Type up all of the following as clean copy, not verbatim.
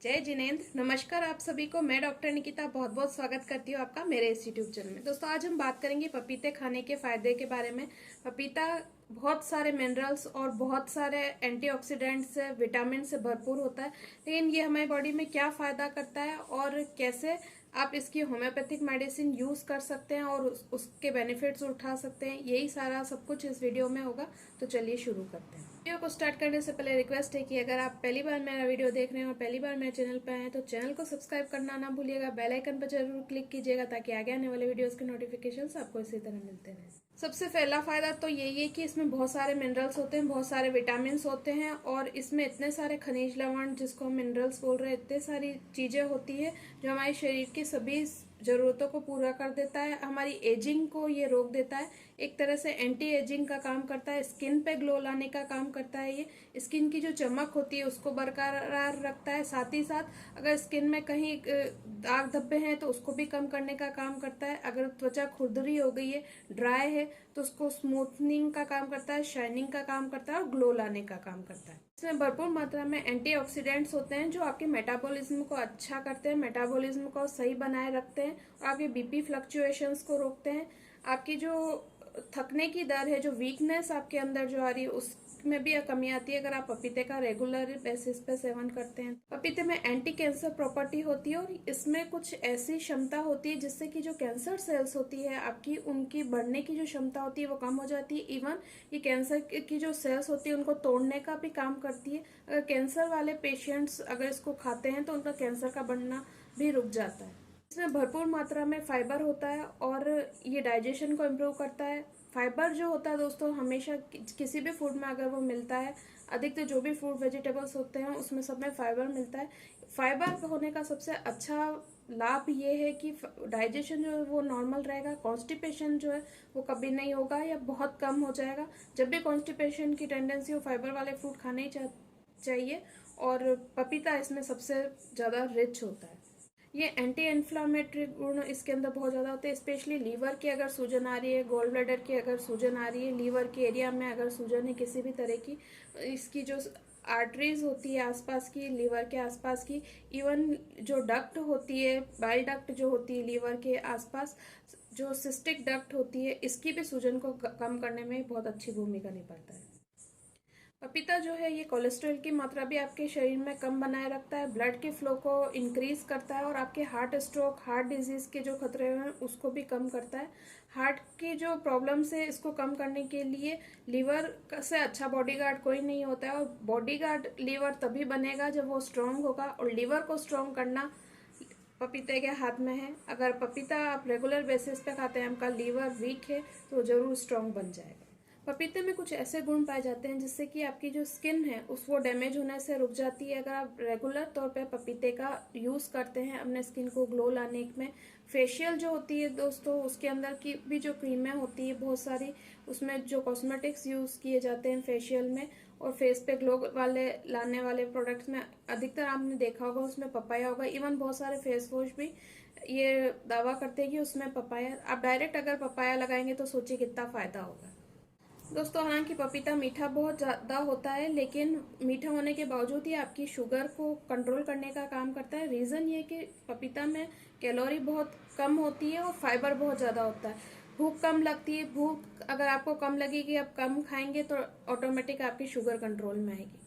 जय जिनेंद्र। नमस्कार आप सभी को। मैं डॉक्टर निकिता बहुत बहुत स्वागत करती हूँ आपका मेरे इस यूट्यूब चैनल में। दोस्तों आज हम बात करेंगे पपीते खाने के फायदे के बारे में। पपीता बहुत सारे मिनरल्स और बहुत सारे एंटीऑक्सीडेंट्स से विटामिन से भरपूर होता है, लेकिन ये हमारी बॉडी में क्या फायदा करता है और कैसे आप इसकी होम्योपैथिक मेडिसिन यूज कर सकते हैं और उसके बेनिफिट्स उठा सकते हैं, यही सारा सब कुछ इस वीडियो में होगा। तो चलिए शुरू करते हैं। वीडियो को स्टार्ट करने से पहले रिक्वेस्ट है कि अगर आप पहली बार मेरा वीडियो देख रहे हैं और पहली बार मेरे चैनल पर आए हैं तो चैनल को सब्सक्राइब करना ना भूलिएगा। बेल आइकन पर जरूर क्लिक कीजिएगा ताकि आगे आने वाले वीडियोस के नोटिफिकेशंस आपको इसी तरह मिलते रहें। सबसे पहला फायदा तो यही है कि इसमें बहुत सारे मिनरल्स होते हैं, बहुत सारे विटामिन होते हैं और इसमें इतने सारे खनिज लवण, जिसको हम मिनरल्स बोल रहे हैं, इतने सारी चीजें होती है जो हमारे शरीर की सभी जरूरतों को पूरा कर देता है। हमारी एजिंग को ये रोक देता है, एक तरह से एंटी एजिंग का काम करता है। स्किन पे ग्लो लाने का काम करता है। ये स्किन की जो चमक होती है उसको बरकरार रखता है। साथ ही साथ अगर स्किन में कहीं दाग धब्बे हैं तो उसको भी कम करने का काम करता है। अगर त्वचा खुरदरी हो गई है, ड्राई है, तो उसको स्मूथनिंग का काम करता है, शाइनिंग का काम करता है और ग्लो लाने का काम करता है। इसमें भरपूर मात्रा में एंटीऑक्सीडेंट्स होते हैं जो आपके मेटाबॉलिज्म को अच्छा करते हैं, मेटाबॉलिज्म को सही बनाए रखते हैं और आपके बीपी फ्लक्चुएशंस को रोकते हैं। आपकी जो थकने की दर है, जो वीकनेस आपके अंदर जो आ रही है, उसमें भी कमी आती है अगर आप पपीते का रेगुलर बेसिस पे सेवन करते हैं। पपीते में एंटी कैंसर प्रॉपर्टी होती है और इसमें कुछ ऐसी क्षमता होती है जिससे कि जो कैंसर सेल्स होती है आपकी, उनकी बढ़ने की जो क्षमता होती है वो कम हो जाती है। इवन ये कैंसर की जो सेल्स होती है उनको तोड़ने का भी काम करती है। अगर कैंसर वाले पेशेंट्स अगर इसको खाते हैं तो उनका कैंसर का बढ़ना भी रुक जाता है। इसमें भरपूर मात्रा में फाइबर होता है और ये डाइजेशन को इम्प्रूव करता है। फाइबर जो होता है दोस्तों, हमेशा किसी भी फूड में अगर वो मिलता है, अधिकतर जो भी फूड वेजिटेबल्स होते हैं उसमें सब में फाइबर मिलता है। फाइबर होने का सबसे अच्छा लाभ ये है कि डाइजेशन जो है वो नॉर्मल रहेगा, कॉन्स्टिपेशन जो है वो कभी नहीं होगा या बहुत कम हो जाएगा। जब भी कॉन्स्टिपेशन की टेंडेंसी हो, फाइबर वाले फ्रूट खाने ही चाहिए और पपीता इसमें सबसे ज़्यादा रिच होता है। ये एंटी इन्फ्लामेटरी गुण इसके अंदर बहुत ज़्यादा होते हैं। स्पेशली लीवर की अगर सूजन आ रही है, गॉल ब्लैडर की अगर सूजन आ रही है, लीवर के एरिया में अगर सूजन है किसी भी तरह की, इसकी जो आर्टरीज होती है आसपास की, लीवर के आसपास की, इवन जो डक्ट होती है, बाइल डक्ट जो होती है लीवर के आसपास, जो सिस्टिक डक्ट होती है, इसकी भी सूजन को कम करने में बहुत अच्छी भूमिका निभाता है। पपीता जो है ये कोलेस्ट्रॉल की मात्रा भी आपके शरीर में कम बनाए रखता है, ब्लड के फ्लो को इंक्रीज करता है और आपके हार्ट स्ट्रोक, हार्ट डिजीज के जो खतरे हैं उसको भी कम करता है। हार्ट की जो प्रॉब्लम्स है इसको कम करने के लिए लीवर से अच्छा बॉडीगार्ड कोई नहीं होता है और बॉडीगार्ड लीवर तभी बनेगा जब वो स्ट्रांग होगा और लीवर को स्ट्रांग करना पपीते के हाथ में है। अगर पपीता आप रेगुलर बेसिस पे खाते हैं, आपका लीवर वीक है तो जरूर स्ट्रांग बन जाएगा। पपीते में कुछ ऐसे गुण पाए जाते हैं जिससे कि आपकी जो स्किन है वो डैमेज होने से रुक जाती है अगर आप रेगुलर तौर पे पपीते का यूज़ करते हैं अपने स्किन को ग्लो लाने में। फेशियल जो होती है दोस्तों, उसके अंदर की भी जो क्रीमें होती है बहुत सारी, उसमें जो कॉस्मेटिक्स यूज़ किए जाते हैं फेशियल में और फेस पे ग्लो वाले लाने वाले प्रोडक्ट्स में अधिकतर आपने देखा होगा उसमें पपाया होगा। इवन बहुत सारे फेस वॉश भी ये दावा करते हैं कि उसमें पपाया, आप डायरेक्ट अगर पपाया लगाएंगे तो सोचिए कितना फायदा होगा। दोस्तों हालांकि पपीता मीठा बहुत ज़्यादा होता है, लेकिन मीठा होने के बावजूद ये आपकी शुगर को कंट्रोल करने का काम करता है। रीज़न ये कि पपीता में कैलोरी बहुत कम होती है और फाइबर बहुत ज़्यादा होता है। भूख कम लगती है, भूख अगर आपको कम लगेगी, आप कम खाएंगे तो ऑटोमेटिक आपकी शुगर कंट्रोल में आएगी।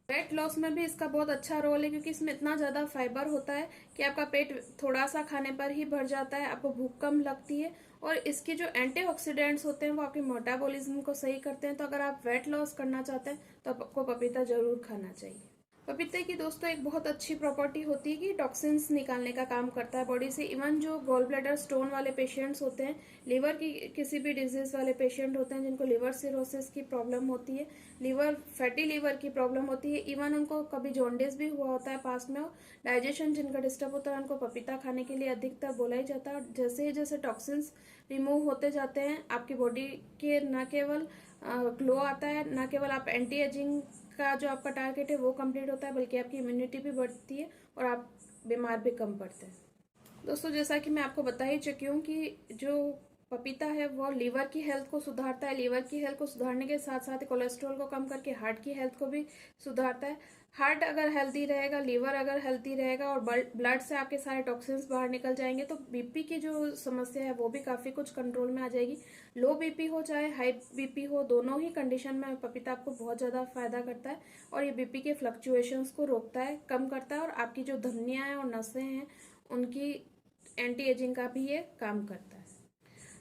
वेट लॉस में भी इसका बहुत अच्छा रोल है क्योंकि इसमें इतना ज़्यादा फाइबर होता है कि आपका पेट थोड़ा सा खाने पर ही भर जाता है, आपको भूख कम लगती है और इसके जो एंटीऑक्सीडेंट्स होते हैं वो आपके मेटाबॉलिज्म को सही करते हैं। तो अगर आप वेट लॉस करना चाहते हैं तो आपको पपीता जरूर खाना चाहिए। पपीते की दोस्तों एक बहुत अच्छी प्रॉपर्टी होती है कि टॉक्सिन्स निकालने का काम करता है बॉडी से। इवन जो गॉल ब्लैडर स्टोन वाले पेशेंट्स होते हैं, लिवर की किसी भी डिजीज वाले पेशेंट होते हैं जिनको लिवर सिरोसिस की प्रॉब्लम होती है, लिवर फैटी लिवर की प्रॉब्लम होती है, इवन उनको कभी जॉन्डिस भी हुआ होता है पास में, डाइजेशन जिनका डिस्टर्ब होता है, उनको पपीता खाने के लिए अधिकतर बोला ही जाता है। जैसे जैसे टॉक्सिन्स रिमूव होते जाते हैं आपकी बॉडी के न केवल ग्लो आता है, न केवल आप एंटी एजिंग का जो आपका टारगेट है वो कंप्लीट होता है, बल्कि आपकी इम्यूनिटी भी बढ़ती है और आप बीमार भी कम पड़ते हैं। दोस्तों जैसा कि मैं आपको बता ही चुकी हूँ कि जो पपीता है वो लीवर की हेल्थ को सुधारता है। लीवर की हेल्थ को सुधारने के साथ साथ कोलेस्ट्रॉल को कम करके हार्ट की हेल्थ को भी सुधारता है। हार्ट अगर हेल्दी रहेगा, लीवर अगर हेल्दी रहेगा और ब्लड से आपके सारे टॉक्सिन्स बाहर निकल जाएंगे तो बीपी की जो समस्या है वो भी काफ़ी कुछ कंट्रोल में आ जाएगी। लो बीपी हो चाहे हाई बीपी हो, दोनों ही कंडीशन में पपीता आपको बहुत ज़्यादा फायदा करता है और ये बीपी के फ्लक्चुएशंस को रोकता है, कम करता है और आपकी जो धमनियाँ हैं और नसें हैं उनकी एंटी एजिंग का भी ये काम करता है।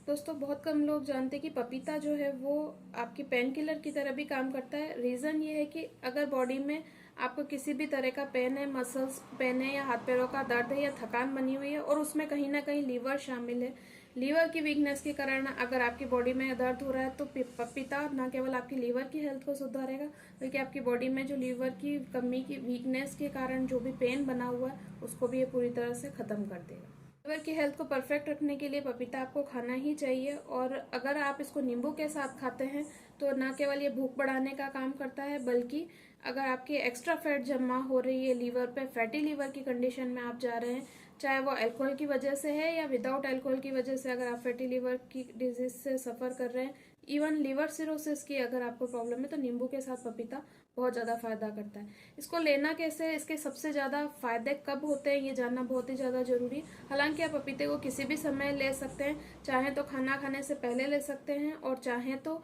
दोस्तों बहुत कम लोग जानते हैं कि पपीता जो है वो आपकी पेन किलर की तरह भी काम करता है। रीज़न ये है कि अगर बॉडी में आपको किसी भी तरह का पेन है, मसल्स पेन है या हाथ पैरों का दर्द है या थकान बनी हुई है और उसमें कहीं ना कहीं लीवर शामिल है, लीवर की वीकनेस के कारण अगर आपकी बॉडी में दर्द हो रहा है तो पपीता न केवल आपकी लीवर की हेल्थ को सुधारेगा बल्कि आपकी बॉडी में जो लीवर की कमी की वीकनेस के कारण जो भी पेन बना हुआ है उसको भी ये पूरी तरह से ख़त्म कर देगा। लीवर की हेल्थ को परफेक्ट रखने के लिए पपीता आपको खाना ही चाहिए और अगर आप इसको नींबू के साथ खाते हैं तो न केवल ये भूख बढ़ाने का काम करता है बल्कि अगर आपकी एक्स्ट्रा फैट जमा हो रही है लीवर पे, फैटी लीवर की कंडीशन में आप जा रहे हैं, चाहे वो अल्कोहल की वजह से है या विदाउट अल्कोहल की वजह से, अगर आप फैटी लीवर की डिजीज से सफ़र कर रहे हैं, इवन लीवर सिरोसिस की अगर आपको प्रॉब्लम है तो नींबू के साथ पपीता बहुत ज़्यादा फायदा करता है। इसको लेना कैसे है, इसके सबसे ज़्यादा फायदे कब होते हैं ये जानना बहुत ही ज़्यादा जरूरी है। हालांकि आप पपीते को किसी भी समय ले सकते हैं, चाहे तो खाना खाने से पहले ले सकते हैं और चाहे तो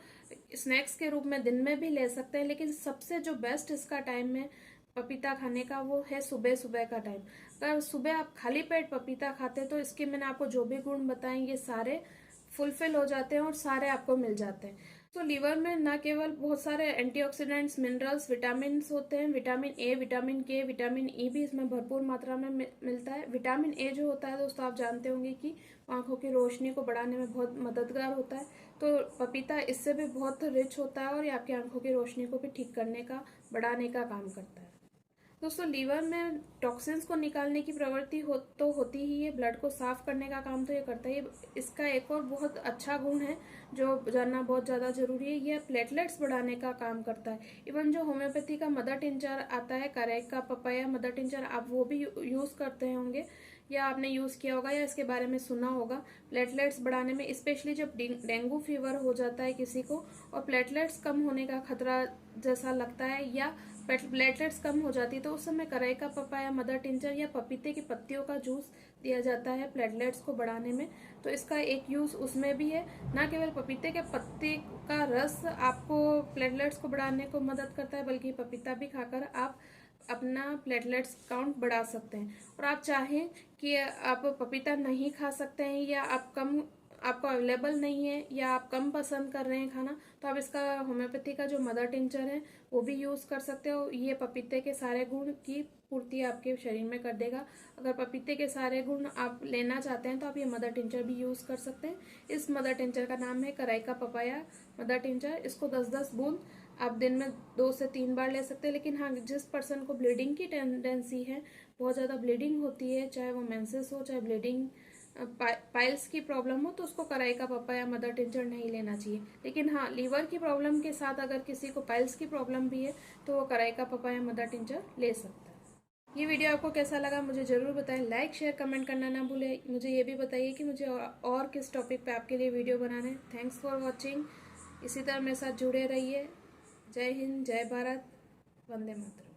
स्नैक्स के रूप में दिन में भी ले सकते हैं, लेकिन सबसे जो बेस्ट इसका टाइम है पपीता खाने का वो है सुबह सुबह का टाइम। अगर सुबह आप खाली पेट पपीता खाते हैं तो इसके मैंने आपको जो भी गुण बताए ये सारे फुलफिल हो जाते हैं और सारे आपको मिल जाते हैं। तो लीवर में न केवल बहुत सारे एंटीऑक्सीडेंट्स, मिनरल्स, विटामिन होते हैं, विटामिन ए, विटामिन के, विटामिन ई भी इसमें भरपूर मात्रा में मिलता है। विटामिन ए जो होता है दोस्तों आप जानते होंगे कि आंखों की रोशनी को बढ़ाने में बहुत मददगार होता है, तो पपीता इससे भी बहुत रिच होता है और ये आपकी आंखों की रोशनी को भी ठीक करने का, बढ़ाने का काम करता है। दोस्तों लीवर में टॉक्सिन्स को निकालने की प्रवृत्ति तो होती ही है, ब्लड को साफ करने का काम तो ये करता है। इसका एक और बहुत अच्छा गुण है जो जानना बहुत ज़्यादा जरूरी है, यह प्लेटलेट्स बढ़ाने का काम करता है। इवन जो होम्योपैथी का मदर टिंचर आता है, करेका पपाया मदर टिंचर, आप वो भी यूज़ करते होंगे या आपने यूज़ किया होगा या इसके बारे में सुना होगा। प्लेटलेट्स बढ़ाने में, स्पेशली जब डेंगू फीवर हो जाता है किसी को और प्लेटलेट्स कम होने का खतरा जैसा लगता है या प्लेटलेट्स कम हो जाती है तो उस समय करेका पपाया मदर टिंचर या पपीते की पत्तियों का जूस दिया जाता है प्लेटलेट्स को बढ़ाने में। तो इसका एक यूज़ उसमें भी है। ना केवल पपीते के पत्ते का रस आपको प्लेटलेट्स को बढ़ाने को मदद करता है बल्कि पपीता भी खाकर आप अपना प्लेटलेट्स काउंट बढ़ा सकते हैं। और आप चाहें कि आप पपीता नहीं खा सकते हैं या आपको अवेलेबल नहीं है या आप कम पसंद कर रहे हैं खाना, तो आप इसका होम्योपैथी का जो मदर टिंचर है वो भी यूज़ कर सकते हो। ये पपीते के सारे गुण की पूर्ति आपके शरीर में कर देगा। अगर पपीते के सारे गुण आप लेना चाहते हैं तो आप ये मदर टिंचर भी यूज़ कर सकते हैं। इस मदर टिंचर का नाम है करेका पपाया मदर टिंचर। इसको 10-10 बूंद आप दिन में 2 से 3 बार ले सकते हैं। लेकिन हाँ, जिस पर्सन को ब्लीडिंग की टेंडेंसी है, बहुत ज़्यादा ब्लीडिंग होती है, चाहे वो मेंसेस हो चाहे ब्लीडिंग पाइल्स की प्रॉब्लम हो, तो उसको करेका पपाया मदर टिंचर नहीं लेना चाहिए। लेकिन हाँ, लीवर की प्रॉब्लम के साथ अगर किसी को पाइल्स की प्रॉब्लम भी है तो वो करेका पपाया मदर टिंचर ले सकता है। ये वीडियो आपको कैसा लगा मुझे ज़रूर बताएं। लाइक शेयर कमेंट करना ना भूलें। मुझे ये भी बताइए कि मुझे और किस टॉपिक पे आपके लिए वीडियो बनाने हैं। Thanks for watching. इसी तरह मेरे साथ जुड़े रहिए। जय हिंद, जय भारत, वंदे मातरम।